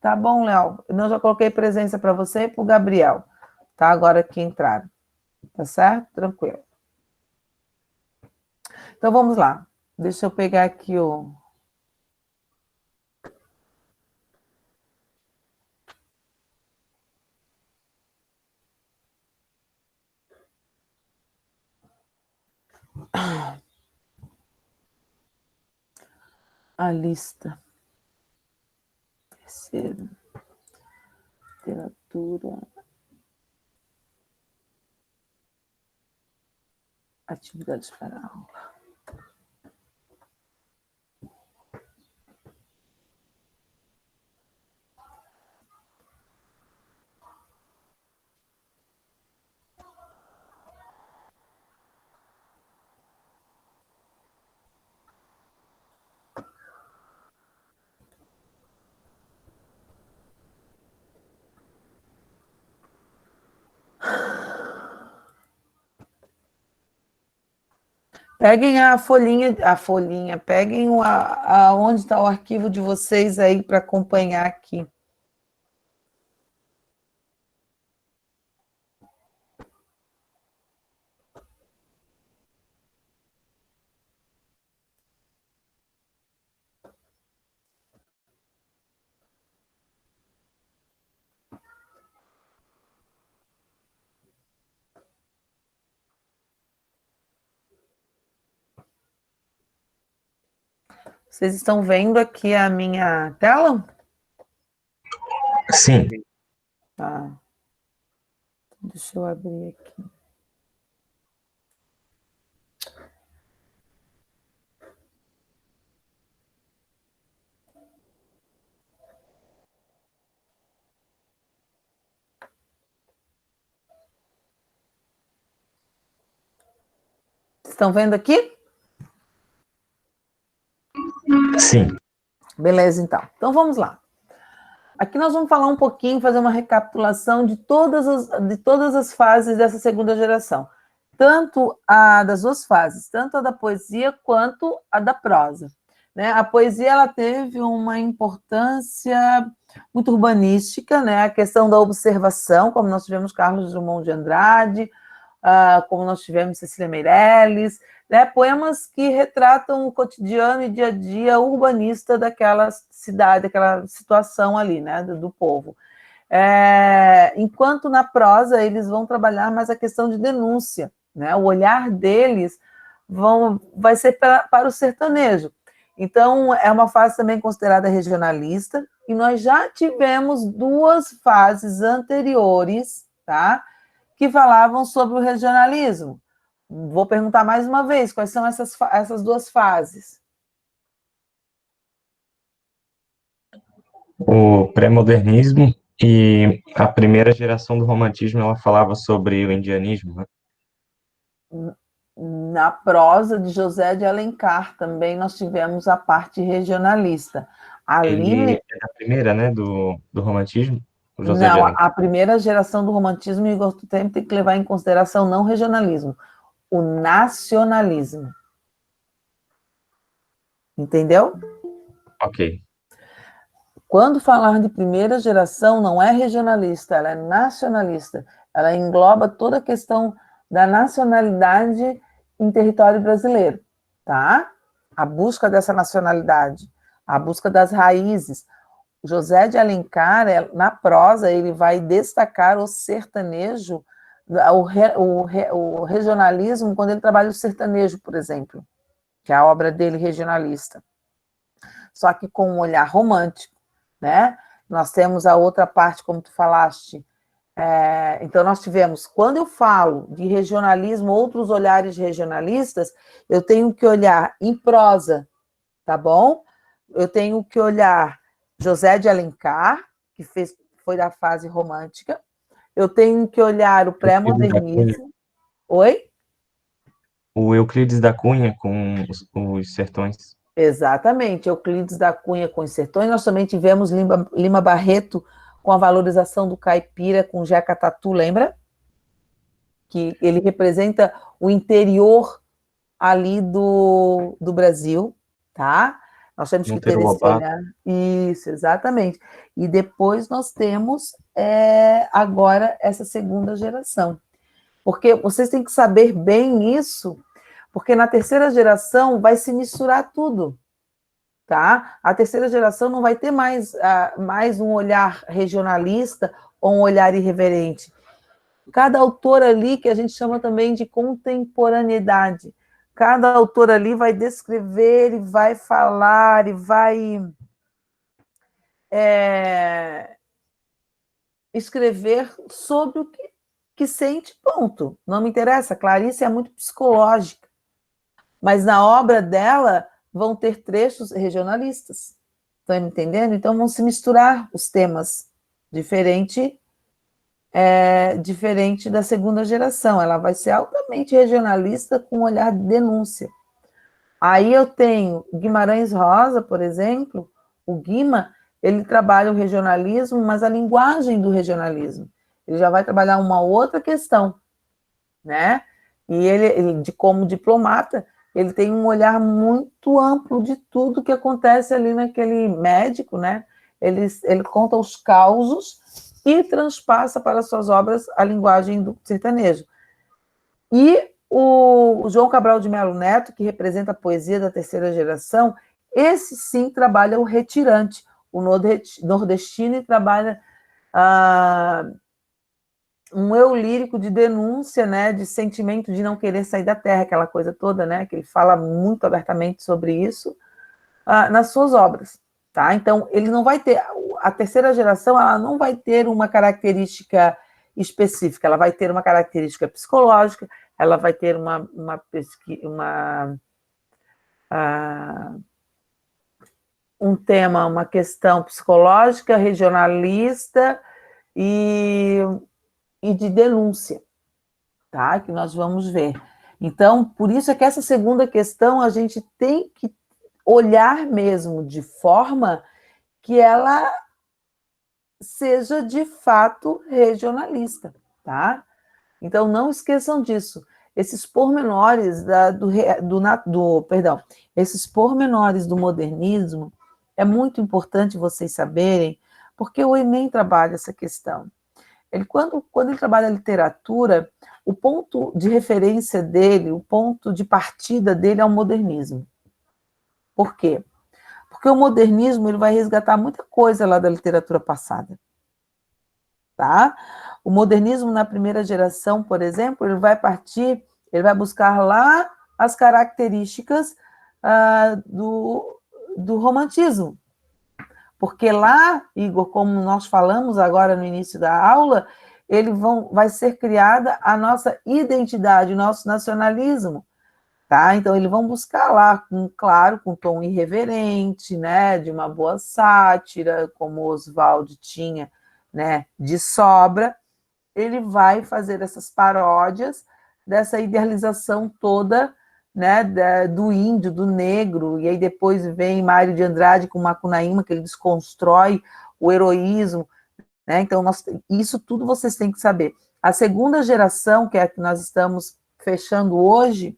Tá bom, Léo. Eu já coloquei presença para você e para o Gabriel. Tá? Agora que entraram. Tá certo? Tranquilo. Então, vamos lá. Deixa eu pegar aqui o... a lista. Terceiro. Literatura. Atividades para aula. Peguem peguem onde está o arquivo de vocês aí para acompanhar aqui. Vocês estão vendo aqui a minha tela? Sim. Tá. Deixa eu abrir aqui. Estão vendo aqui? Sim. Beleza, então. Então, vamos lá. Aqui nós vamos falar um pouquinho, fazer uma recapitulação de todas as fases dessa segunda geração. Tanto a das duas fases, tanto a da poesia quanto a da prosa. Né? A poesia ela teve uma importância muito urbanística, né? A questão da observação, como nós tivemos Carlos Drummond de Andrade, como nós tivemos Cecília Meirelles, né? Poemas que retratam o cotidiano e dia a dia urbanista daquela cidade, daquela situação ali, né? do povo. Enquanto na prosa eles vão trabalhar mais a questão de denúncia, né? O olhar deles vai ser para o sertanejo. Então, é uma fase também considerada regionalista, e nós já tivemos duas fases anteriores, tá? Que falavam sobre o regionalismo. Vou perguntar mais uma vez, quais são essas duas fases? O pré-modernismo e a primeira geração do romantismo, ela falava sobre o indianismo, né? Na prosa de José de Alencar também nós tivemos a parte regionalista. Ele é da primeira, né, do romantismo, o José de Não, Alencar. a primeira geração do romantismo, Igor, tu tem que levar em consideração não o regionalismo, o nacionalismo. Entendeu? Ok. Quando falar de primeira geração, não é regionalista, ela é nacionalista. Ela engloba toda a questão da nacionalidade em território brasileiro, tá? A busca dessa nacionalidade, a busca das raízes. José de Alencar, na prosa, ele vai destacar o sertanejo, o regionalismo, quando ele trabalha o sertanejo, por exemplo, que é a obra dele regionalista. Só que com um olhar romântico, né? Nós temos a outra parte, como tu falaste. Então, nós tivemos, quando eu falo de regionalismo, outros olhares regionalistas, eu tenho que olhar em prosa, tá bom? Eu tenho que olhar José de Alencar, que foi da fase romântica. Eu tenho que olhar o pré-modernismo. Oi? O Euclides da Cunha com os sertões. Exatamente, Euclides da Cunha com os sertões. Nós também tivemos Lima Barreto com a valorização do caipira com Jeca Tatu, lembra? Que ele representa o interior ali do Brasil, tá? Nós temos que Monteiro ter esse Lobato. olhar. Isso, exatamente. E depois nós temos agora essa segunda geração. Porque vocês têm que saber bem isso, porque na terceira geração vai se misturar tudo, tá? A terceira geração não vai ter mais um olhar regionalista ou um olhar irreverente. Cada autor ali, que a gente chama também de contemporaneidade, cada autor ali vai descrever e vai falar e vai escrever sobre o que sente, ponto. Não me interessa. Clarice é muito psicológica, mas na obra dela vão ter trechos regionalistas. Estão me entendendo? Então vão se misturar os temas, diferente da segunda geração. Ela vai ser altamente regionalista com um olhar de denúncia. Aí eu tenho Guimarães Rosa, por exemplo, o Guima, ele trabalha o regionalismo, mas a linguagem do regionalismo. Ele já vai trabalhar uma outra questão, né? E ele como diplomata, ele tem um olhar muito amplo de tudo que acontece ali naquele médico, né? Ele conta os causos e transpassa para suas obras a linguagem do sertanejo. E o João Cabral de Melo Neto, que representa a poesia da terceira geração, esse sim trabalha o retirante, o nordestino, e trabalha um eu lírico de denúncia, né, de sentimento de não querer sair da terra, aquela coisa toda, né, que ele fala muito abertamente sobre isso nas suas obras, tá? Então, ele não vai ter, a terceira geração, ela não vai ter uma característica específica, ela vai ter uma característica psicológica, ela vai ter um tema, uma questão psicológica, regionalista e de denúncia, tá? Que nós vamos ver. Então, por isso é que essa segunda questão a gente tem que olhar mesmo de forma que ela seja de fato regionalista, tá? Então, não esqueçam disso. Esses pormenores esses pormenores do modernismo é muito importante vocês saberem, porque o Enem trabalha essa questão. Quando ele trabalha a literatura, o ponto de referência dele, o ponto de partida dele é o modernismo. Por quê? Porque o modernismo ele vai resgatar muita coisa lá da literatura passada. Tá? O modernismo na primeira geração, por exemplo, ele vai buscar lá as características do romantismo. Porque lá, Igor, como nós falamos agora no início da aula, vai ser criada a nossa identidade, o nosso nacionalismo. Tá? Então, eles vão buscar lá, claro, com tom irreverente, né, de uma boa sátira, como Oswald tinha, né, de sobra. Ele vai fazer essas paródias dessa idealização toda, né, do índio, do negro, e aí depois vem Mário de Andrade com Macunaíma, que ele desconstrói o heroísmo, né? Então, isso tudo vocês têm que saber. A segunda geração, que é a que nós estamos fechando hoje,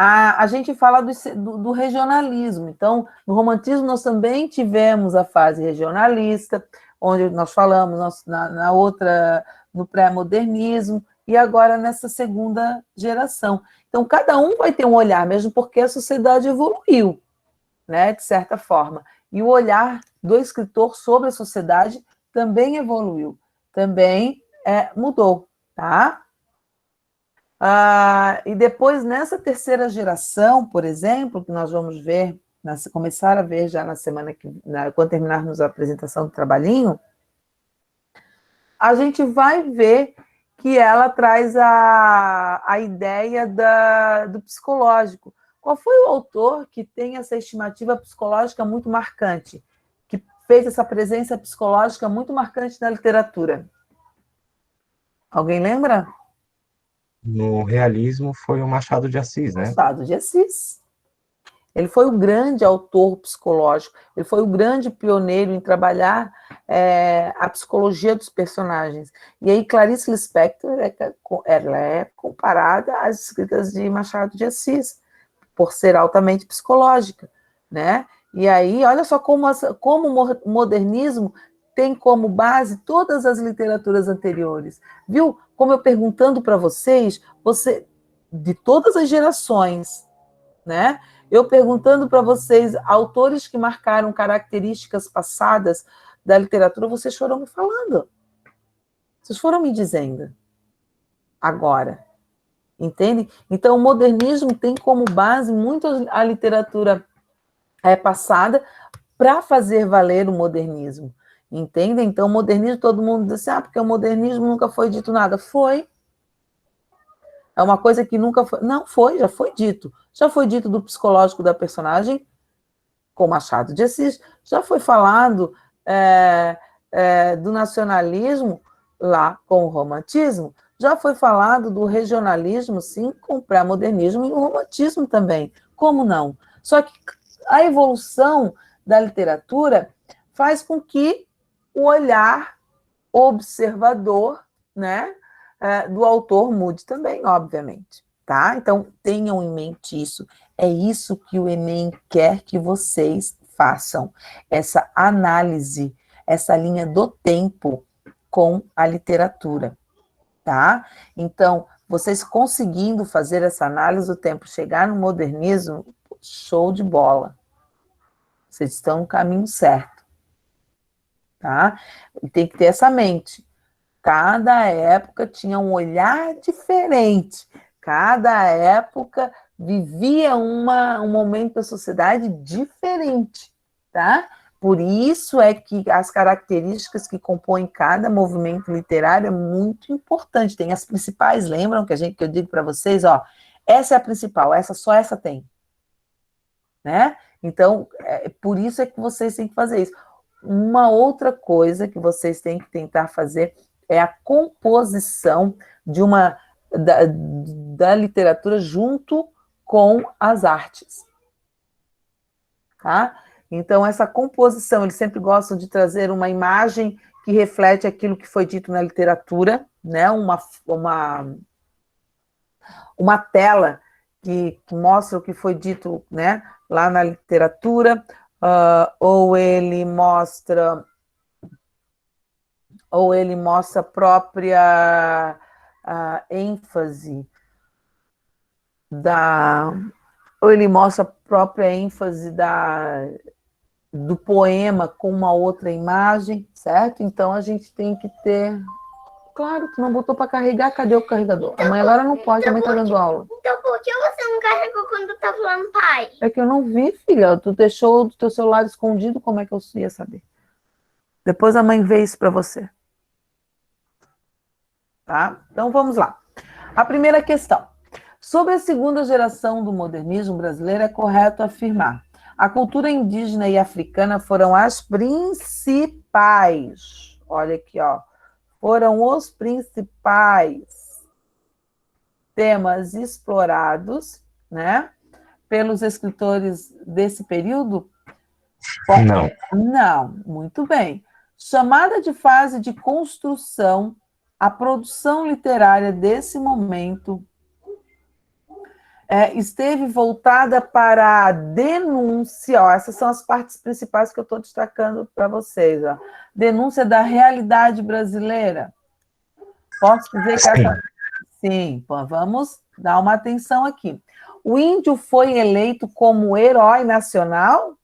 a gente fala do regionalismo. Então, no romantismo, nós também tivemos a fase regionalista, onde nós falamos na outra, no pré-modernismo, e agora nessa segunda geração. Então, cada um vai ter um olhar, mesmo porque a sociedade evoluiu, né, de certa forma. E o olhar do escritor sobre a sociedade também evoluiu, também mudou, tá? E depois, nessa terceira geração, por exemplo, que nós vamos ver, começar a ver já na semana quando terminarmos a apresentação do trabalhinho, a gente vai ver que ela traz a ideia do psicológico. Qual foi o autor que tem essa estimativa psicológica muito marcante, que fez essa presença psicológica muito marcante na literatura? Alguém lembra? No realismo foi o Machado de Assis, né? Machado de Assis. Ele foi o grande autor psicológico, ele foi o grande pioneiro em trabalhar a psicologia dos personagens. E aí Clarice Lispector ela é comparada às escritas de Machado de Assis, por ser altamente psicológica, né? E aí, olha só como o modernismo tem como base todas as literaturas anteriores. Viu? Como eu perguntando para vocês, de todas as gerações, né? Eu perguntando para vocês, autores que marcaram características passadas da literatura, vocês foram me falando. Vocês foram me dizendo. Agora, entende? Então, o modernismo tem como base muito a literatura passada para fazer valer o modernismo. Entende? Então, o modernismo, todo mundo diz assim, porque o modernismo nunca foi dito nada. Foi. É uma coisa que nunca foi. Não, foi, já foi dito. Já foi dito do psicológico da personagem, com Machado de Assis, já foi falado do nacionalismo lá com o romantismo, já foi falado do regionalismo, sim, com o pré-modernismo e o romantismo também. Como não? Só que a evolução da literatura faz com que o olhar observador, né, do autor mude também, obviamente. Tá? Então, tenham em mente isso. É isso que o Enem quer que vocês façam. Essa análise, essa linha do tempo com a literatura. Tá? Então, vocês conseguindo fazer essa análise do tempo, chegar no modernismo, show de bola. Vocês estão no caminho certo. Tá? E tem que ter essa mente. Cada época tinha um olhar diferente. Cada época vivia um momento da sociedade diferente, tá? Por isso é que as características que compõem cada movimento literário é muito importante. Tem as principais, lembram que eu digo para vocês, ó, essa é a principal, só essa tem, né? Então, por isso é que vocês têm que fazer isso. Uma outra coisa que vocês têm que tentar fazer é a composição da literatura junto com as artes. Tá? Então, essa composição, eles sempre gostam de trazer uma imagem que reflete aquilo que foi dito na literatura, né? Uma tela que mostra o que foi dito, né, lá na literatura, ou ele mostra a própria ênfase ou ele mostra a própria ênfase do poema com uma outra imagem, certo? Então a gente tem que ter. Claro, tu não botou para carregar, cadê o carregador? A mãe agora não pode, a mãe tá dando aula. Então por que você não carregou quando eu tava falando pai? É que eu não vi, filha. Tu deixou o teu celular escondido, como é que eu ia saber? Depois a mãe vê isso para você. Tá? Então vamos lá. A primeira questão. Sobre a segunda geração do modernismo brasileiro, é correto afirmar: a cultura indígena e africana foram as principais. Olha aqui, ó. Foram os principais temas explorados, né, pelos escritores desse período? Não. Não, muito bem. Chamada de fase de construção, a produção literária desse momento esteve voltada para a denúncia, ó, essas são as partes principais que eu estou destacando para vocês. Ó. Denúncia da realidade brasileira. Posso dizer que essa... Sim, vamos dar uma atenção aqui. O índio foi eleito como herói nacional?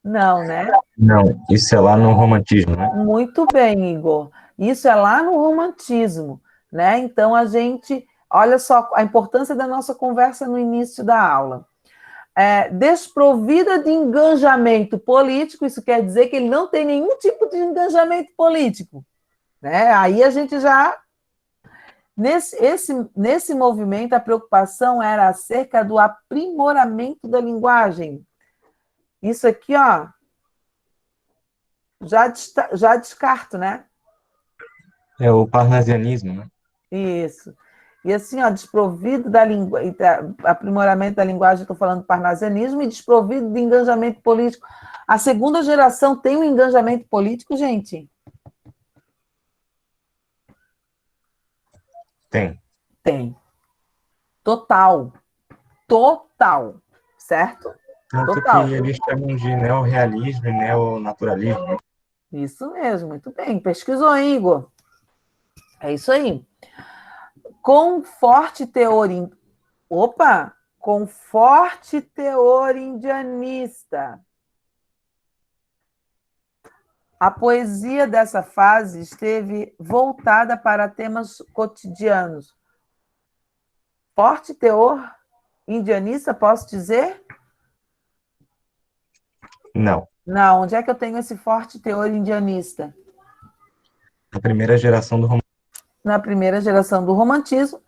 Não, né? Não, isso é lá no romantismo, né? Muito bem, Igor. Isso é lá no romantismo, né? Então a gente, olha só a importância da nossa conversa no início da aula. Desprovida de engajamento político, isso quer dizer que ele não tem nenhum tipo de engajamento político, né? Aí a gente já nesse movimento a preocupação era acerca do aprimoramento da linguagem. Isso aqui, ó, já descarto, né? É o parnasianismo, né? Isso. E assim, ó, desprovido da aprimoramento da linguagem, estou falando parnasianismo, e desprovido de engajamento político. A segunda geração tem um engajamento político, gente? Tem. Tem. Total. Total. Certo? Tanto Total. que eles chamam de neorrealismo e neonaturalismo. Isso mesmo, muito bem. Pesquisou, hein, Igor? É isso aí. Com forte teor... Opa! Com forte teor indianista. A poesia dessa fase esteve voltada para temas cotidianos. Forte teor indianista, posso dizer? Não. Não, onde é que eu tenho esse forte teor indianista? A primeira geração do romantismo. Na primeira geração do romantismo.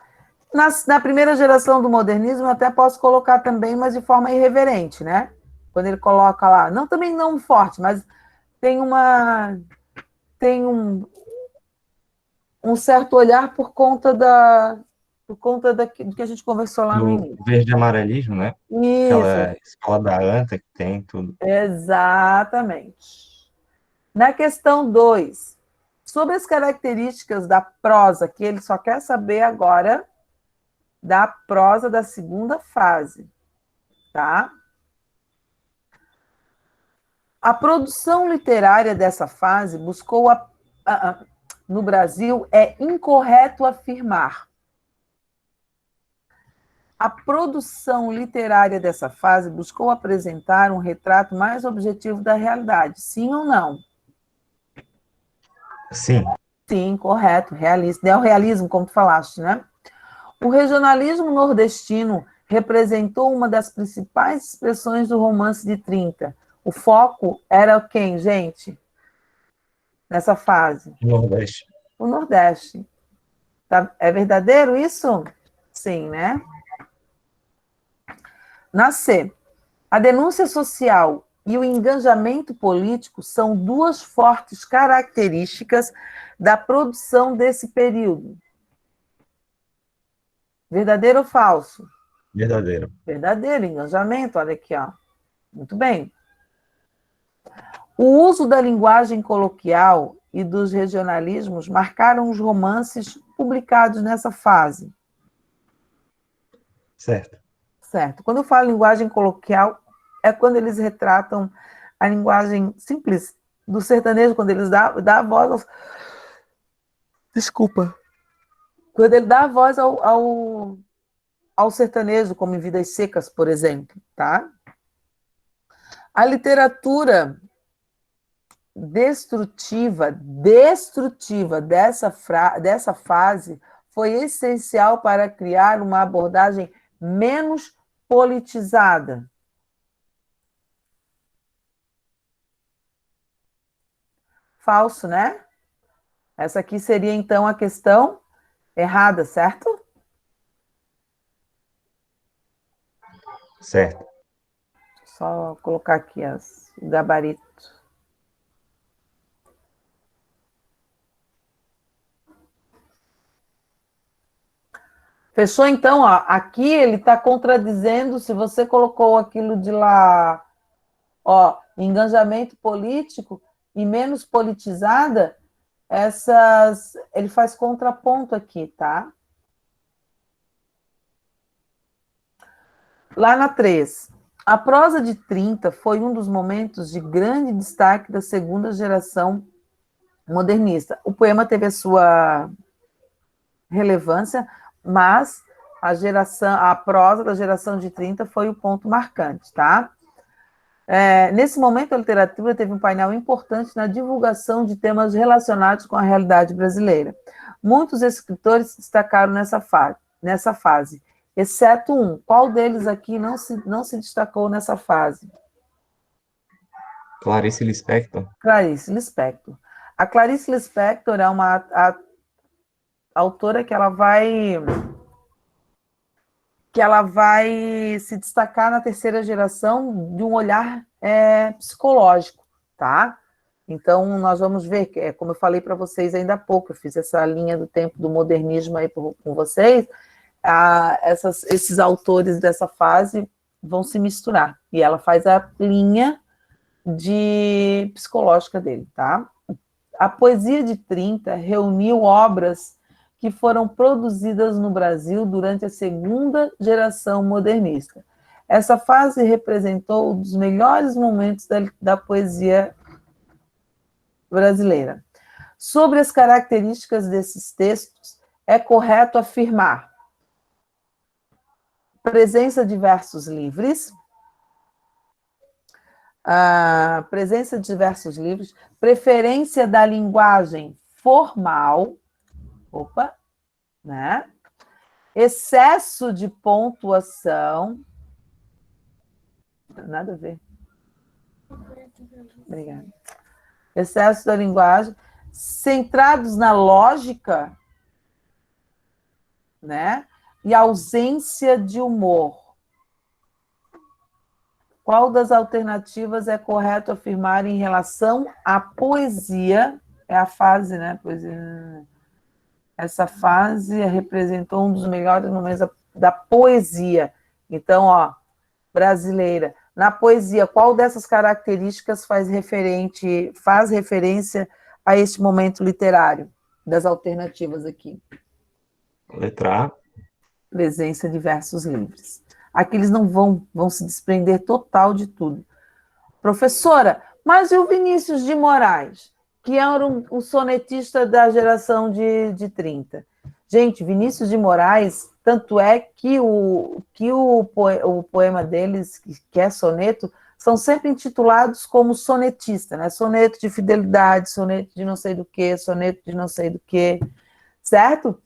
Na primeira geração do modernismo, eu até posso colocar também, mas de forma irreverente, né? Quando ele coloca lá, não também não forte, mas tem um certo olhar por conta do que a gente conversou lá no Do início. verde amarelismo, né? Isso, Aquela escola da Anta que tem tudo. exatamente. Na questão 2, sobre as características da prosa, que ele só quer saber agora da prosa da segunda fase, tá? A produção literária dessa fase buscou no Brasil, é incorreto afirmar. A produção literária dessa fase buscou apresentar um retrato mais objetivo da realidade, sim ou não? Sim. Sim, correto, realista. Neorrealismo, como tu falaste, né? O regionalismo nordestino representou uma das principais expressões do romance de 30. O foco era quem, gente? Nessa fase? Nordeste. O Nordeste. Tá? É verdadeiro isso? Sim, né? Na C. A denúncia social e o engajamento político são duas fortes características da produção desse período. Verdadeiro ou falso? Verdadeiro. Verdadeiro, engajamento, olha aqui, ó. Muito bem. O uso da linguagem coloquial e dos regionalismos marcaram os romances publicados nessa fase. Certo. Certo. Quando eu falo linguagem coloquial, é quando eles retratam a linguagem simples do sertanejo, quando eles dão a voz aos... Desculpa. Quando ele dá a voz ao sertanejo, como em Vidas Secas, por exemplo, tá? A literatura destrutiva dessa fase foi essencial para criar uma abordagem menos politizada. Falso, né? Essa aqui seria, então, a questão errada, certo? Certo. Só colocar aqui o gabarito. Fechou, então? Ó, aqui ele está contradizendo, se você colocou aquilo de lá, ó, engajamento político e menos politizada, ele faz contraponto aqui, tá? Lá na 3, a prosa de 30 foi um dos momentos de grande destaque da segunda geração modernista. O poema teve a sua relevância, mas a prosa da geração de 30 foi o ponto marcante, tá? Nesse momento, a literatura teve um painel importante na divulgação de temas relacionados com a realidade brasileira. Muitos escritores se destacaram nessa fase, exceto um. Qual deles aqui não se destacou nessa fase? Clarice Lispector. Clarice Lispector. A Clarice Lispector é uma autora que ela vai se destacar na terceira geração de um olhar psicológico, tá? Então, nós vamos ver, como eu falei para vocês ainda há pouco, eu fiz essa linha do tempo do modernismo aí com vocês, esses autores dessa fase vão se misturar, e ela faz a linha psicológica dele, tá? A poesia de 30 reuniu obras que foram produzidas no Brasil durante a segunda geração modernista. Essa fase representou um dos melhores momentos da poesia brasileira. Sobre as características desses textos, é correto afirmar presença de versos livres, preferência da linguagem formal, né? Excesso de pontuação, nada a ver. Obrigada. Excesso da linguagem, centrados na lógica, né? E ausência de humor. Qual das alternativas é correto afirmar em relação à poesia? É a fase, né? Poesia. Essa fase representou um dos melhores momentos da poesia. Então, ó, brasileira. Na poesia, qual dessas características faz referência a este momento literário? Das alternativas aqui. Letra A. Presença de versos livres. Aqui eles não vão se desprender total de tudo. Professora, mas e o Vinícius de Moraes, que era um sonetista da geração de 30? Gente, Vinícius de Moraes, tanto é que o poema deles, que é soneto, são sempre intitulados como sonetista, né? Soneto de fidelidade, soneto de não sei do que, soneto de não sei do que, certo?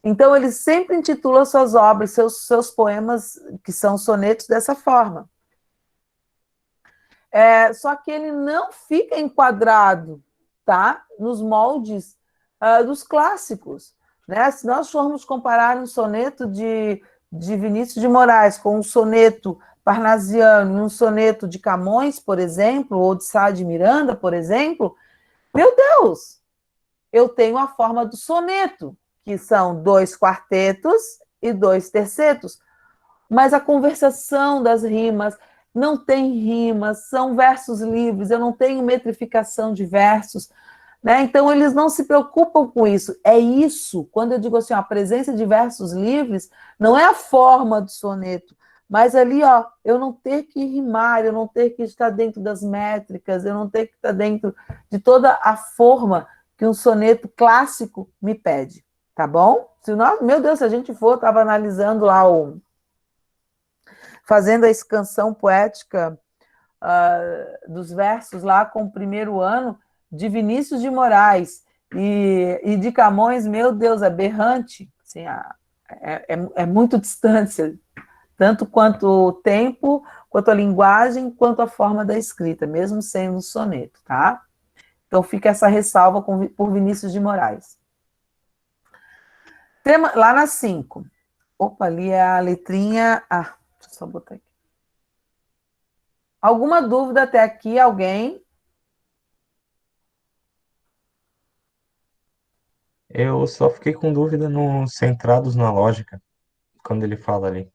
Então, ele sempre intitula suas obras, seus poemas, que são sonetos, dessa forma. Só que ele não fica enquadrado, tá? Nos moldes dos clássicos, né? Se nós formos comparar um soneto de Vinícius de Moraes com um soneto parnasiano e um soneto de Camões, por exemplo, ou de Sá de Miranda, por exemplo, meu Deus, eu tenho a forma do soneto, que são 2 quartetos e 2 tercetos, mas a conversação das rimas não tem rimas, são versos livres, eu não tenho metrificação de versos, né? Então eles não se preocupam com isso. É isso, quando eu digo assim, a presença de versos livres, não é a forma do soneto, mas ali, ó, eu não ter que rimar, eu não ter que estar dentro das métricas, eu não ter que estar dentro de toda a forma que um soneto clássico me pede. Tá bom? Meu Deus, se a gente estava analisando lá, fazendo a escansão poética dos versos lá com o primeiro ano de Vinícius de Moraes e de Camões, meu Deus, é berrante. Assim, é muito distância, tanto quanto o tempo, quanto a linguagem, quanto a forma da escrita, mesmo sendo um soneto, tá? Então fica essa ressalva por Vinícius de Moraes. Lá na 5. Opa, ali é a letrinha... deixa eu só botar aqui. Alguma dúvida até aqui, alguém? Eu só fiquei com dúvida no centrados na lógica, quando ele fala ali.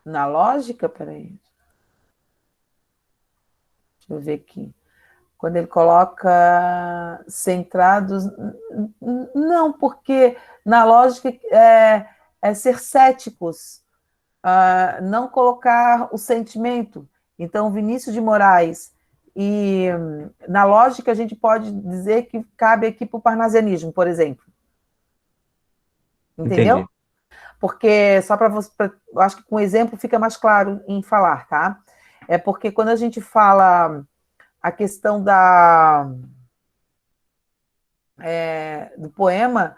Na lógica? Peraí. Deixa eu ver aqui. Quando ele coloca centrados... Não, porque na lógica é ser céticos, não colocar o sentimento. Então, Vinícius de Moraes, e na lógica a gente pode dizer que cabe aqui para o parnasianismo, por exemplo. Entendeu? Entendi. Porque, só para você, eu acho que com exemplo fica mais claro em falar, tá? É porque quando a gente fala a questão do poema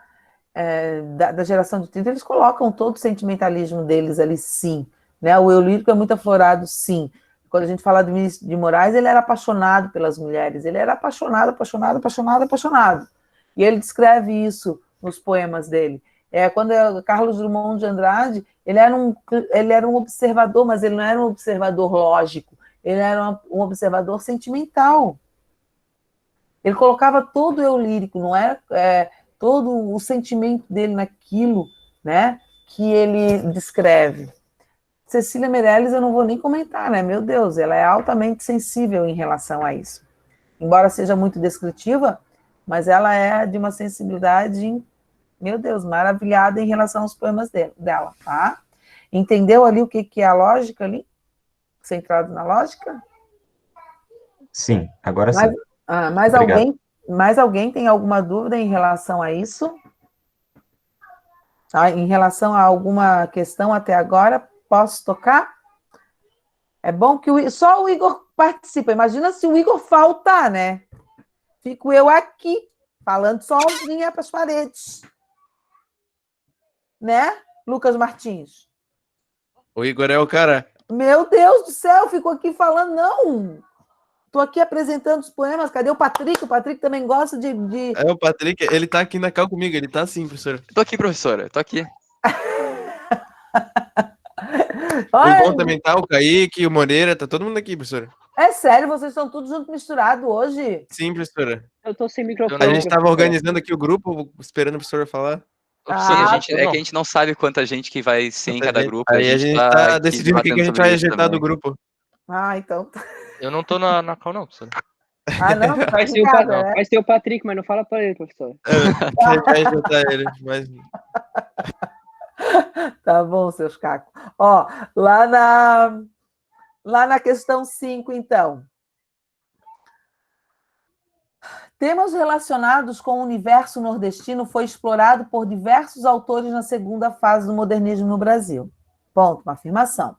da geração de 30, eles colocam todo o sentimentalismo deles ali, sim. Né? O eu lírico é muito aflorado, sim. Quando a gente fala de Vinícius de Moraes, ele era apaixonado pelas mulheres, ele era apaixonado. E ele descreve isso nos poemas dele. Quando Carlos Drummond de Andrade, ele era um observador, mas ele não era um observador lógico, ele era um observador sentimental. Ele colocava todo o eu lírico, não era todo o sentimento dele naquilo, né, que ele descreve. Cecília Meirelles eu não vou nem comentar, né? Meu Deus, ela é altamente sensível em relação a isso. Embora seja muito descritiva, mas ela é de uma sensibilidade, meu Deus, maravilhada em relação aos poemas dela, tá? Entendeu ali o que é a lógica ali? Centrado na lógica? Sim, agora Mais, sim. alguém, Obrigado. mais alguém tem alguma dúvida em relação a isso? Em relação a alguma questão até agora, posso tocar? É bom que só o Igor participa. Imagina se o Igor faltar, né? Fico eu aqui, falando sozinha para as paredes. Né, Lucas Martins? O Igor é o cara. Meu Deus do céu, fico aqui falando, não. Estou aqui apresentando os poemas. Cadê o Patrick? O Patrick também gosta de... É o Patrick, ele tá aqui na cal comigo, ele tá assim, professor. Tô aqui, professora, tô aqui. O João Olha, também tá, o Kaique, o Moreira, tá todo mundo aqui, professora. é sério, vocês estão todos juntos misturados hoje? Sim, professora. Eu tô sem Eu microfone. A não- gente tava organizando aqui o grupo, esperando a professora falar. Ô, professora, Ah, é que a gente não sabe quanta gente que vai ser em cada grupo. Aí a gente tá aqui decidindo o que a debatendo gente sobre vai isso ajeitar do também. grupo. Então... Eu não tô na call, não, professora. Ah, não, você tá Vai em ser, casa, né? vai ser o Patrick, mas não fala pra ele, professor. A gente vai ajeitar ele, mas... Tá bom, seus cacos. Ó, lá na questão 5, então. Temas relacionados com o universo nordestino foi explorado por diversos autores na segunda fase do modernismo no Brasil. Ponto, uma afirmação.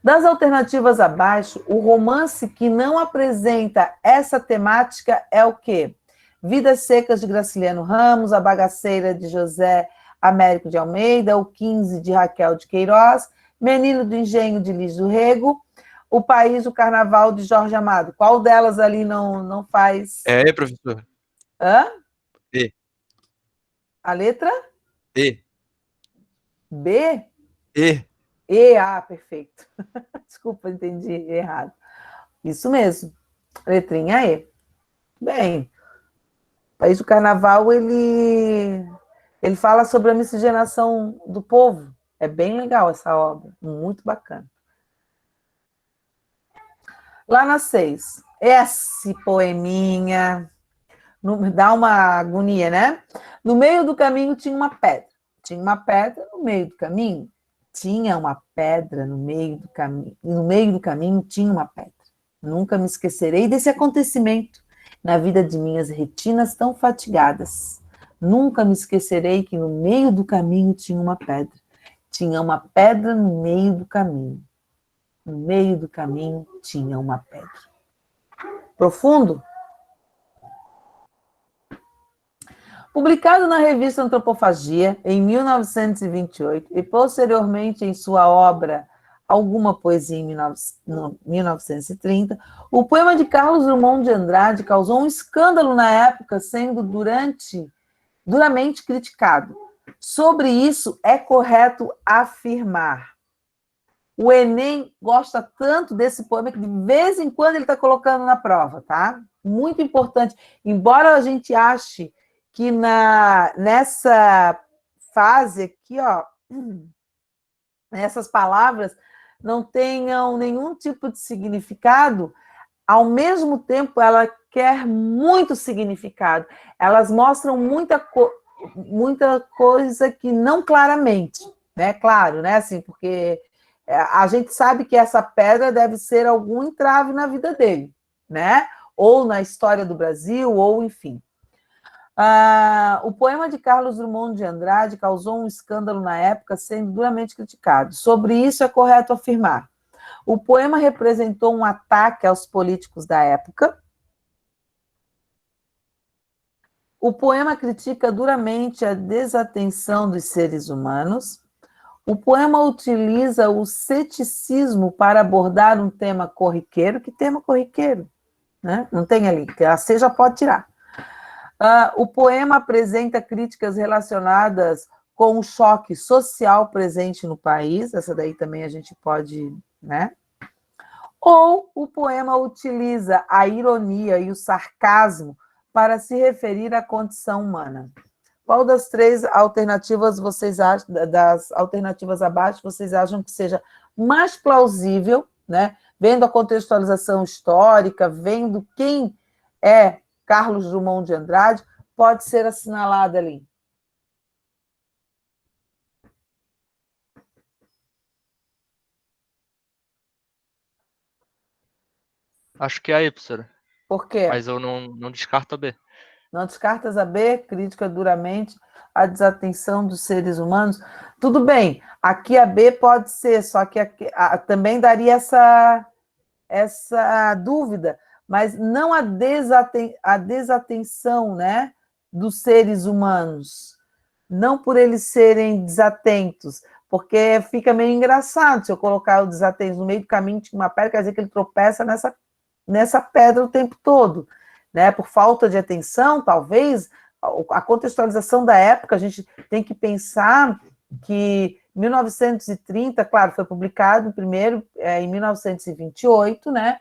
Das alternativas abaixo, o romance que não apresenta essa temática é o quê? Vidas Secas, de Graciliano Ramos, A Bagaceira, de José Américo de Almeida, O 15, de Raquel de Queiroz, Menino do Engenho, de Liz do Rego, O País do Carnaval, de Jorge Amado. Qual delas ali não faz... É, professor. Hã? E. A letra? E. B? E. Perfeito. Desculpa, entendi errado. Isso mesmo. Letrinha E. Bem, o País do Carnaval, ele fala sobre a miscigenação do povo. É bem legal essa obra, muito bacana. Lá na 6, esse poeminha, dá uma agonia, né? No meio do caminho tinha uma pedra. Tinha uma pedra no meio do caminho. Tinha uma pedra no meio do caminho. No meio do caminho tinha uma pedra. Nunca me esquecerei desse acontecimento na vida de minhas retinas tão fatigadas. Nunca me esquecerei que no meio do caminho tinha uma pedra. Tinha uma pedra no meio do caminho. No meio do caminho tinha uma pedra. Profundo? Publicado na revista Antropofagia, em 1928, e posteriormente em sua obra Alguma Poesia, em 1930, o poema de Carlos Drummond de Andrade causou um escândalo na época, sendo duramente criticado. Sobre isso, é correto afirmar. O Enem gosta tanto desse poema que de vez em quando ele está colocando na prova, tá? Muito importante. Embora a gente ache que nessa fase aqui, ó, essas palavras não tenham nenhum tipo de significado, ao mesmo tempo ela quer muito significado. Elas mostram muita coisa que não claramente, né? Claro, né? Assim, porque a gente sabe que essa pedra deve ser algum entrave na vida dele, né? Ou na história do Brasil, ou enfim. O poema de Carlos Drummond de Andrade causou um escândalo na época, sendo duramente criticado. Sobre isso é correto afirmar. O poema representou um ataque aos políticos da época. O poema critica duramente a desatenção dos seres humanos. O poema utiliza o ceticismo para abordar um tema corriqueiro. Que tema corriqueiro? Né? Não tem ali, que a C já pode tirar. O poema apresenta críticas relacionadas com o choque social presente no país, essa daí também a gente pode, né? Ou o poema utiliza a ironia e o sarcasmo para se referir à condição humana. Qual das três alternativas vocês acham, das alternativas abaixo, vocês acham que seja mais plausível, né? Vendo a contextualização histórica, vendo quem é Carlos Drummond de Andrade, pode ser assinalada ali. Acho que é aí, professora. Por quê? Mas eu não descarto a B. Não descartas a B, crítica duramente a desatenção dos seres humanos. Tudo bem, aqui a B pode ser, só que também daria essa dúvida, mas não a desatenção, né, dos seres humanos, não por eles serem desatentos, porque fica meio engraçado se eu colocar o desatento no meio do caminho, tinha uma pedra, quer dizer que ele tropeça nessa pedra o tempo todo, né? Por falta de atenção, talvez, a contextualização da época, a gente tem que pensar que 1930, claro, foi publicado primeiro em 1928, né?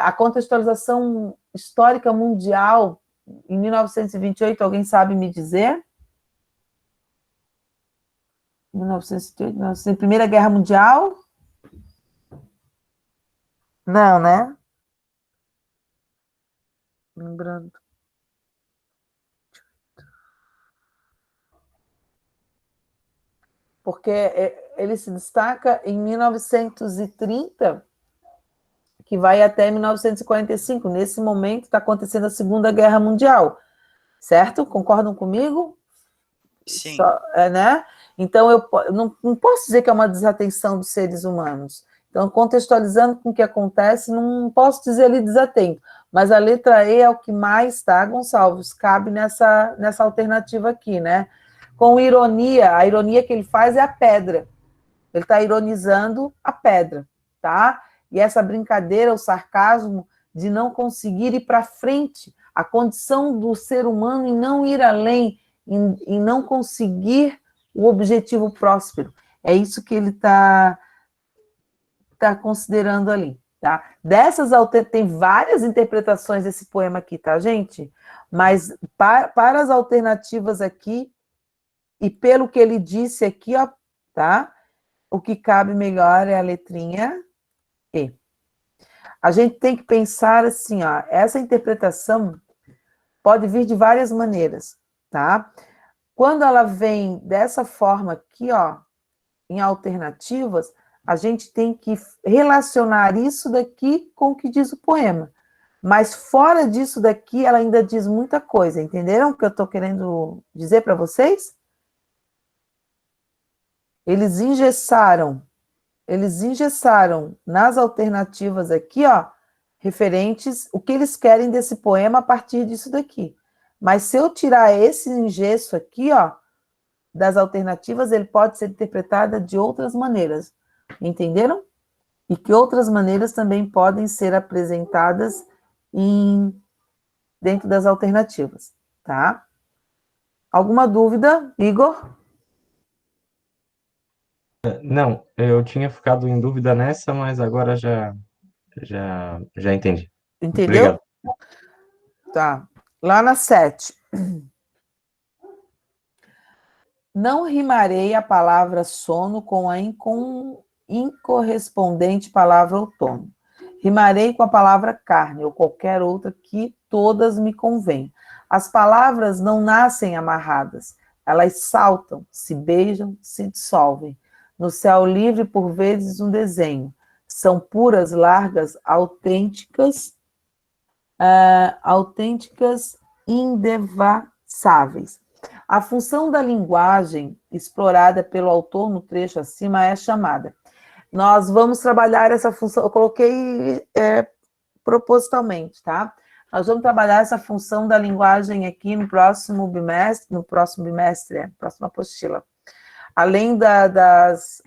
A contextualização histórica mundial em 1928, alguém sabe me dizer? 1928, Primeira Guerra Mundial? Não, né? Lembrando. Porque ele se destaca em 1930, que vai até 1945. Nesse momento está acontecendo a Segunda Guerra Mundial, certo? Concordam comigo? Sim. Né? Então, eu não posso dizer que é uma desatenção dos seres humanos. Então, contextualizando com o que acontece, não posso dizer ali desatento. Mas a letra E é o que mais, tá, Gonçalves? Cabe nessa alternativa aqui, né? Com ironia, a ironia que ele faz é a pedra. Ele está ironizando a pedra, tá? E essa brincadeira, o sarcasmo de não conseguir ir para frente, a condição do ser humano em não ir além, em não conseguir o objetivo próspero. É isso que ele está considerando ali, tá? Tem várias interpretações desse poema aqui, tá, gente? Mas para as alternativas aqui, e pelo que ele disse aqui, ó, tá? O que cabe melhor é a letrinha E. A gente tem que pensar assim, ó, essa interpretação pode vir de várias maneiras, tá? Quando ela vem dessa forma aqui, ó, em alternativas, a gente tem que relacionar isso daqui com o que diz o poema. Mas fora disso daqui, ela ainda diz muita coisa, entenderam o que eu estou querendo dizer para vocês? Eles engessaram nas alternativas aqui, ó, referentes, o que eles querem desse poema a partir disso daqui. Mas se eu tirar esse engesso aqui, ó, das alternativas, ele pode ser interpretado de outras maneiras. Entenderam? E que outras maneiras também podem ser apresentadas dentro das alternativas, tá? Alguma dúvida, Igor? Não, eu tinha ficado em dúvida nessa, mas agora já entendi. Entendeu? Obrigado. Tá. Lá na 7. Não rimarei a palavra sono com a incorrespondente palavra outono. Rimarei com a palavra carne, ou qualquer outra que todas me convêm. As palavras não nascem amarradas, elas saltam, se beijam, se dissolvem. No céu livre, por vezes, um desenho. São puras, largas, autênticas, indevassáveis. A função da linguagem explorada pelo autor no trecho acima é chamada. Nós vamos trabalhar essa função, eu coloquei propositalmente, tá? Nós vamos trabalhar essa função da linguagem aqui no próximo bimestre, próxima apostila. Além das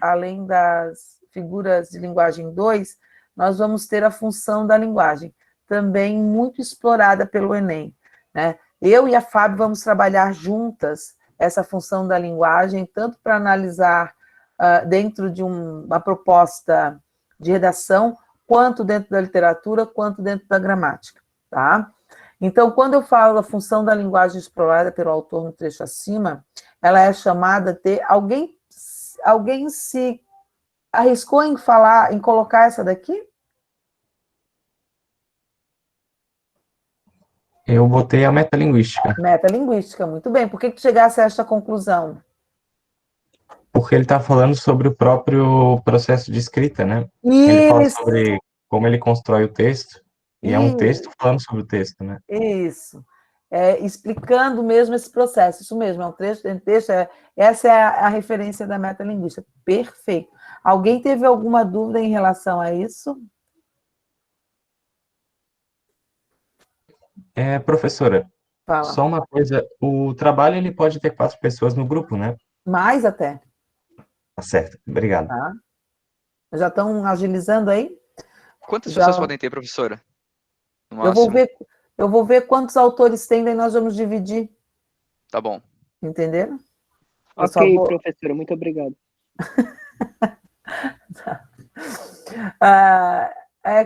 figuras de linguagem 2, nós vamos ter a função da linguagem, também muito explorada pelo Enem, né? Eu e a Fábio vamos trabalhar juntas essa função da linguagem, tanto para analisar dentro de uma proposta de redação, quanto dentro da literatura, quanto dentro da gramática, tá? Então, quando eu falo da função da linguagem explorada pelo autor no trecho acima, ela é chamada de... Alguém se arriscou em colocar essa daqui? Eu botei a metalinguística. Metalinguística, muito bem. Por que tu chegasse a esta conclusão? Porque ele está falando sobre o próprio processo de escrita, né? Isso. Ele fala sobre como ele constrói o texto, e é um Isso. texto falando sobre o texto, né? Isso. Explicando mesmo esse processo, isso mesmo, é um texto, essa é a referência da metalinguística. Perfeito. Alguém teve alguma dúvida em relação a isso? Professora, Fala. só uma coisa, o trabalho ele pode ter 4 pessoas no grupo, né? Mais até, Tá certo, obrigado. tá? Já estão agilizando aí? Quantas Já. pessoas podem ter, professora? No Eu vou máximo. ver quantos autores tem, daí nós vamos dividir, Tá bom. entenderam? Eu só Ok, vou- professora, muito obrigado.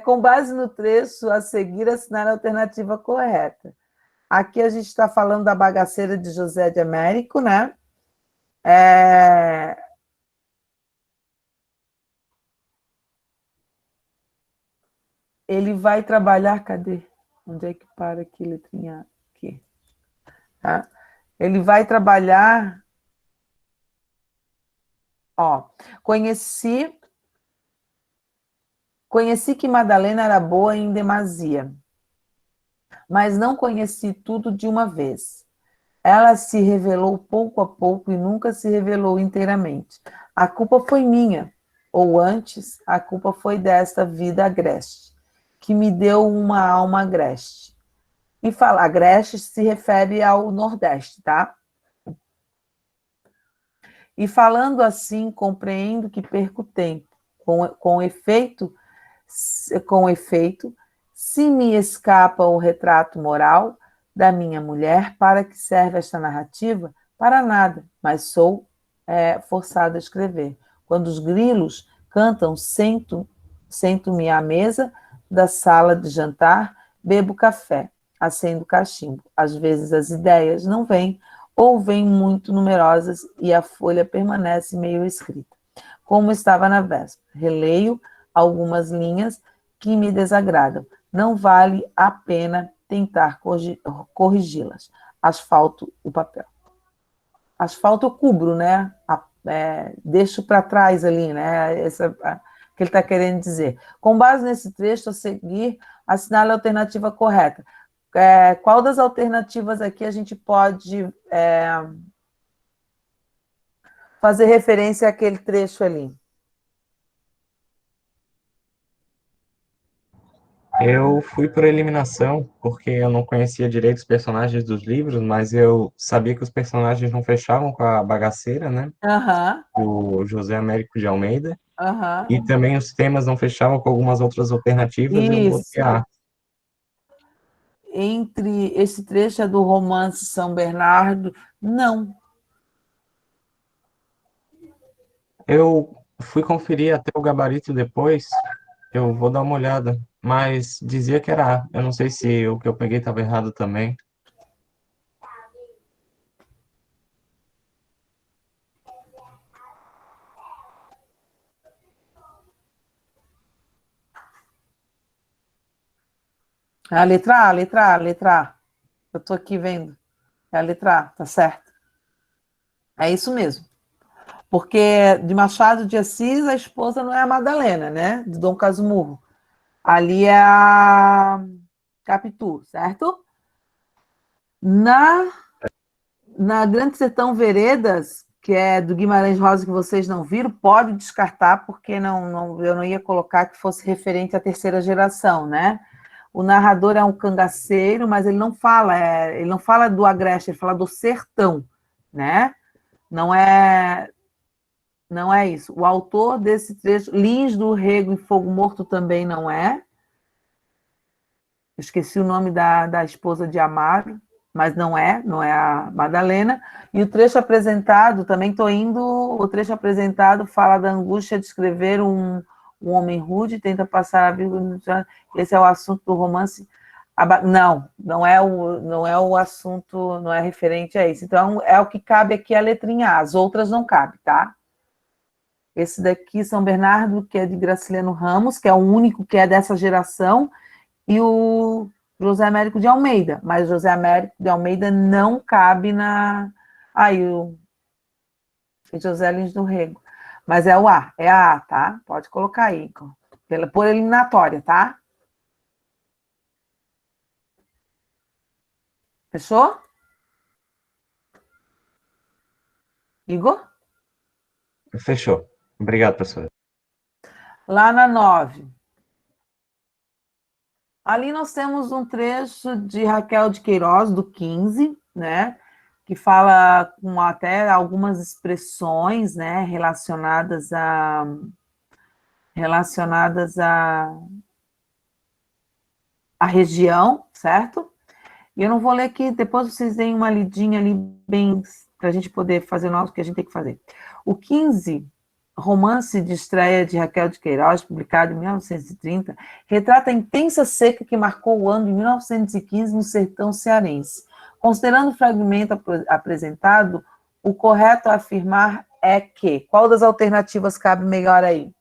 Com base no trecho a seguir, assinar a alternativa correta. Aqui a gente está falando da bagaceira de José de Américo, né? Ele vai trabalhar, cadê? Onde é que para aqui, letrinha? Aqui. Tá? Ele vai trabalhar... Conheci que Madalena era boa em demasia, mas não conheci tudo de uma vez. Ela se revelou pouco a pouco e nunca se revelou inteiramente. A culpa foi minha, ou antes, a culpa foi desta vida agreste, que me deu uma alma agreste. E falar agreste se refere ao Nordeste, tá? E falando assim, compreendo que perco tempo. Com efeito, se me escapa o retrato moral da minha mulher, para que serve esta narrativa? Para nada, mas sou forçado a escrever. Quando os grilos cantam, sento-me à mesa da sala de jantar, bebo café, acendo cachimbo. Às vezes as ideias não vêm, ou vêm muito numerosas e a folha permanece meio escrita. Como estava na véspera, releio algumas linhas que me desagradam. Não vale a pena tentar corrigi-las. Asfalto o papel. Asfalto eu cubro, né? Deixo para trás ali, né? Que ele está querendo dizer. Com base nesse trecho, a seguir, assinale a alternativa correta. Qual das alternativas aqui a gente pode fazer referência àquele trecho ali? Eu fui por eliminação, porque eu não conhecia direito os personagens dos livros, mas eu sabia que os personagens não fechavam com a bagaceira, né? Aham, O José Américo de Almeida, aham. e também os temas não fechavam com algumas outras alternativas, eu botei Isso. A. Entre esse trecho é do romance São Bernardo? Não. Eu fui conferir até o gabarito depois, eu vou dar uma olhada, mas dizia que era A. Eu não sei se o que eu peguei estava errado também. É a letra A, letra A, letra A. Eu estou aqui vendo. É a letra A, tá certo. É isso mesmo. Porque de Machado de Assis, a esposa não é a Madalena, né? De Dom Casmurro. Ali é a Capitu, certo? Na Grande Sertão Veredas, que é do Guimarães Rosa, que vocês não viram, pode descartar, porque eu não ia colocar que fosse referente à terceira geração, né? O narrador é um cangaceiro, mas ele não fala do Agreste, ele fala do sertão, né? Não é isso. O autor desse trecho, Lins do Rego e Fogo Morto também não é. Eu esqueci o nome da esposa de Amaro, mas não é a Madalena. E o trecho apresentado, também estou indo, o trecho apresentado fala da angústia de escrever um homem rude, tenta passar a vírgula. Esse é o assunto do romance. Não é o assunto, não é referente a isso. Então, é o que cabe aqui a letrinha A, as outras não cabem, tá? Esse daqui, São Bernardo, que é de Graciliano Ramos, que é o único que é dessa geração, e o José Américo de Almeida, mas José Américo de Almeida não cabe na... o José Lins do Rego. Mas é o A, é a A, tá? Pode colocar aí. Por eliminatória, tá? Fechou? Igor? Fechou. Obrigado, professora. Lá na 9. Ali nós temos um trecho de Raquel de Queiroz, do 15, né? Que fala com até algumas expressões, né? Relacionadas à região, certo? E eu não vou ler aqui, depois vocês deem uma lidinha ali bem, para a gente poder fazer o que a gente tem que fazer. O 15, romance de estreia de Raquel de Queiroz, publicado em 1930, retrata a intensa seca que marcou o ano de 1915 no sertão cearense. Considerando o fragmento apresentado, o correto a afirmar é que... Qual das alternativas cabe melhor aí?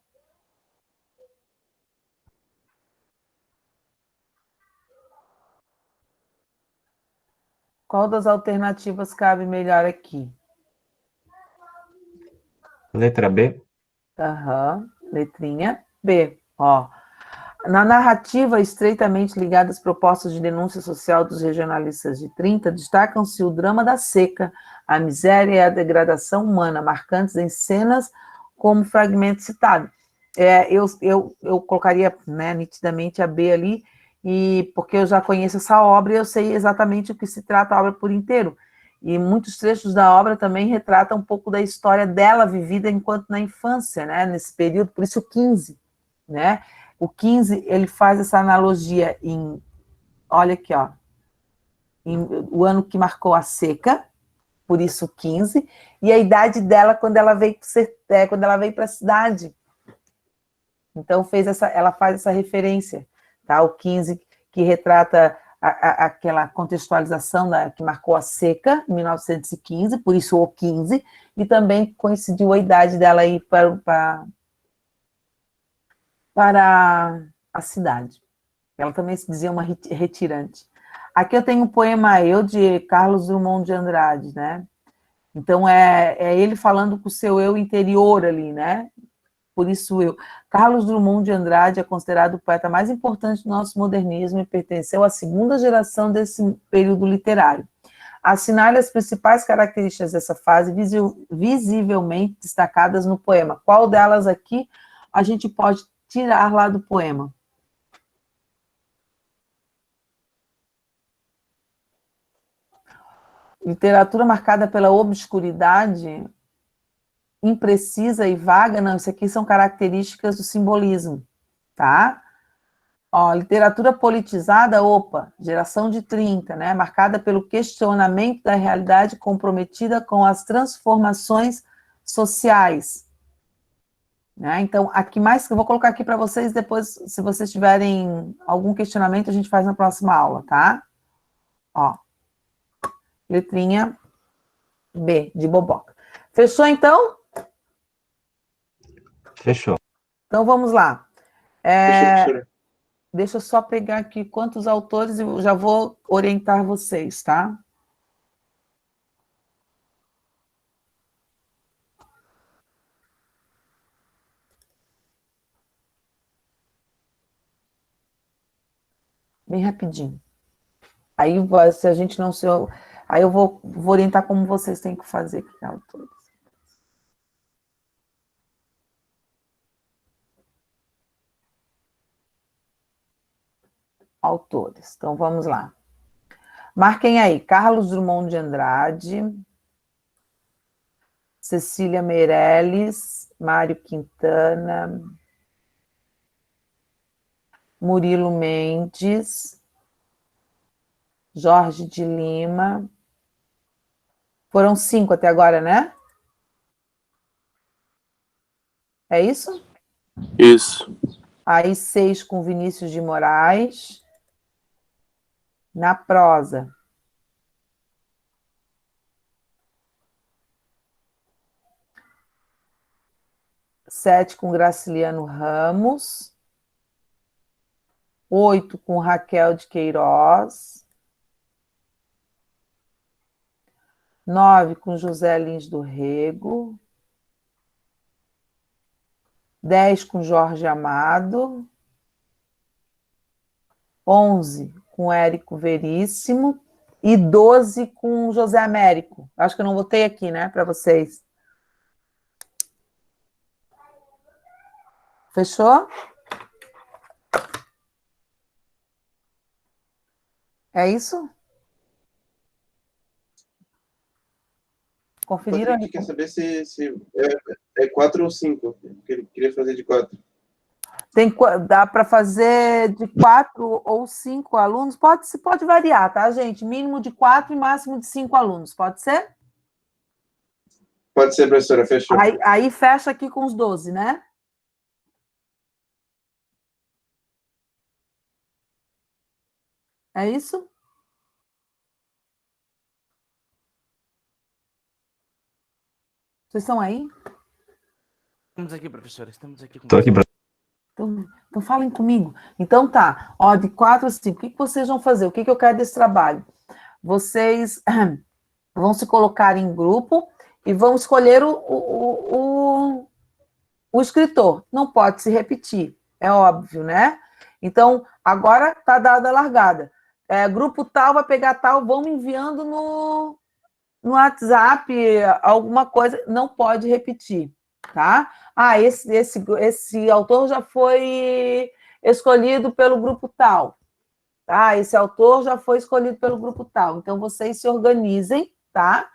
Qual das alternativas cabe melhor aqui? Letra B. Aham, letrinha B. Ó. Na narrativa estreitamente ligada às propostas de denúncia social dos regionalistas de 30, destacam-se o drama da seca, a miséria e a degradação humana, marcantes em cenas como fragmento citado. Eu colocaria, né, nitidamente a B ali, porque eu já conheço essa obra e eu sei exatamente o que se trata a obra por inteiro. E muitos trechos da obra também retratam um pouco da história dela vivida enquanto na infância, né, nesse período, por isso o 15, né? O 15, ele faz essa analogia olha aqui, ó, o ano que marcou a seca, por isso o 15, e a idade dela quando ela veio para a cidade. Então, ela faz essa referência, tá? O 15, que retrata aquela contextualização que marcou a seca, em 1915, por isso o 15, e também coincidiu a idade dela ir para a cidade. Ela também se dizia uma retirante. Aqui eu tenho o poema Eu, de Carlos Drummond de Andrade, né? Então, é ele falando com o seu eu interior ali, né? Por isso eu. Carlos Drummond de Andrade é considerado o poeta mais importante do nosso modernismo e pertenceu à segunda geração desse período literário. Assinale as principais características dessa fase visivelmente destacadas no poema. Qual delas aqui a gente pode tirar lá do poema? Literatura marcada pela obscuridade, imprecisa e vaga, não, isso aqui são características do simbolismo, tá? Ó, literatura politizada, opa, geração de 30, né? Marcada pelo questionamento da realidade comprometida com as transformações sociais. Né? Então, aqui mais que eu vou colocar aqui para vocês, depois, se vocês tiverem algum questionamento, a gente faz na próxima aula, tá? Ó, letrinha B, de boboca. Fechou, então? Fechou. Então, vamos lá. Fechou, professora. Deixa eu só pegar aqui quantos autores e eu já vou orientar vocês, tá? Bem rapidinho. Aí, se a gente não se... Aí eu vou orientar como vocês têm que fazer aqui, autores. Autores. Então, vamos lá. Marquem aí, Carlos Drummond de Andrade, Cecília Meirelles, Mário Quintana, Murilo Mendes, Jorge de Lima. Foram 5 até agora, né? É isso? Isso. Aí 6 com Vinícius de Moraes. Na prosa. Sete com Graciliano Ramos. 8 com Raquel de Queiroz. 9 com José Lins do Rego. 10 com Jorge Amado, 11 com Érico Veríssimo e 12 com José Américo. Acho que eu não botei aqui, né, para vocês. Fechou? É isso? Conferiram? Patrick quer saber se é 4 ou 5, que ele queria fazer de 4. Dá para fazer de 4 ou 5 alunos? Pode variar, tá, gente? Mínimo de 4 e máximo de 5 alunos. Pode ser? Pode ser, professora, fechou. Aí fecha aqui com os 12, né? É isso? Vocês estão aí? Estamos aqui, professora. Estamos aqui. Estou aqui, professor. Então falem comigo. Então tá, ó, de 4 a 5, o que vocês vão fazer? O que eu quero desse trabalho? Vocês vão se colocar em grupo e vão escolher o escritor. Não pode se repetir, é óbvio, né? Então, agora tá dada a largada. Grupo tal vai pegar tal, vão me enviando no WhatsApp alguma coisa, não pode repetir, tá? Esse autor já foi escolhido pelo grupo tal, tá? Esse autor já foi escolhido pelo grupo tal. Então, vocês se organizem, tá?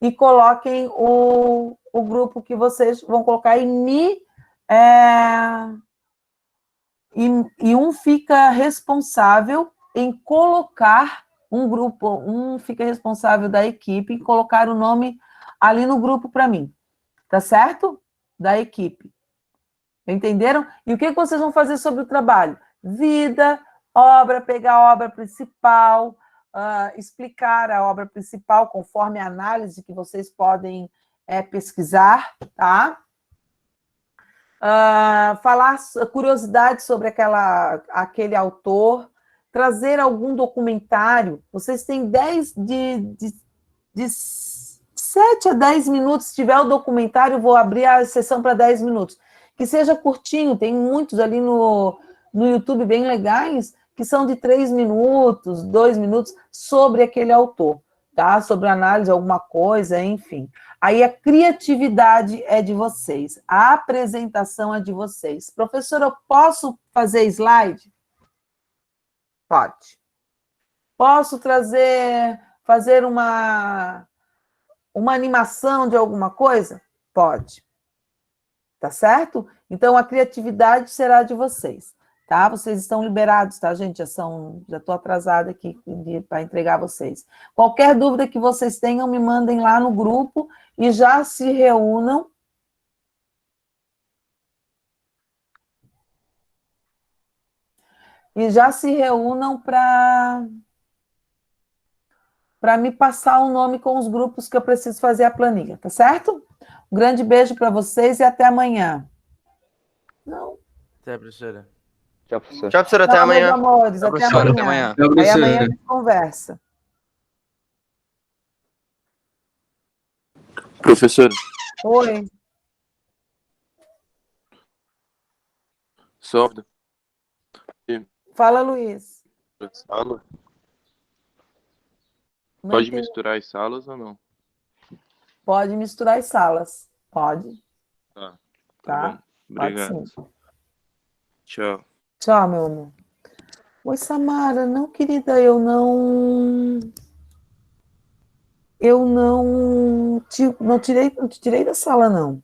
E coloquem o grupo que vocês vão colocar e um fica responsável em colocar um fica responsável da equipe em colocar o nome ali no grupo para mim, tá certo? Da equipe. Entenderam? E o que vocês vão fazer sobre o trabalho? Vida, obra, pegar a obra principal, explicar a obra principal conforme a análise que vocês podem pesquisar, tá? Falar curiosidades sobre aquele autor, trazer algum documentário. Vocês têm 7 a 10 minutos. Se tiver o documentário, eu vou abrir a sessão para 10 minutos. Que seja curtinho, tem muitos ali no YouTube bem legais, que são de 3 minutos, 2 minutos, sobre aquele autor, tá? Sobre análise de alguma coisa, enfim. Aí a criatividade é de vocês, a apresentação é de vocês. Professora, eu posso fazer slide? Pode. Posso fazer uma animação de alguma coisa? Pode. Tá certo? Então, a criatividade será de vocês, tá? Vocês estão liberados, tá, gente? Já estou atrasada aqui para entregar vocês. Qualquer dúvida que vocês tenham, me mandem lá no grupo e já se reúnam. E já se reúnam para me passar o nome com os grupos que eu preciso fazer a planilha, tá certo? Um grande beijo para vocês e até amanhã. Não. Até, professora. Tchau, professor. Tchau, professora. Até Tchau, meus amanhã. amores, Tchau, até professora. Até amanhã. amanhã. Aí amanhã a gente conversa. Professora, Oi. sólido. Fala, Luiz. Sala. Não Pode entendi. misturar as salas ou não? Pode misturar as salas. Pode. Tá. Tá? Bom. Pode Obrigado. sim. Tchau. Tchau, meu amor. Oi, Samara. Não, querida, eu não te tirei da sala, não.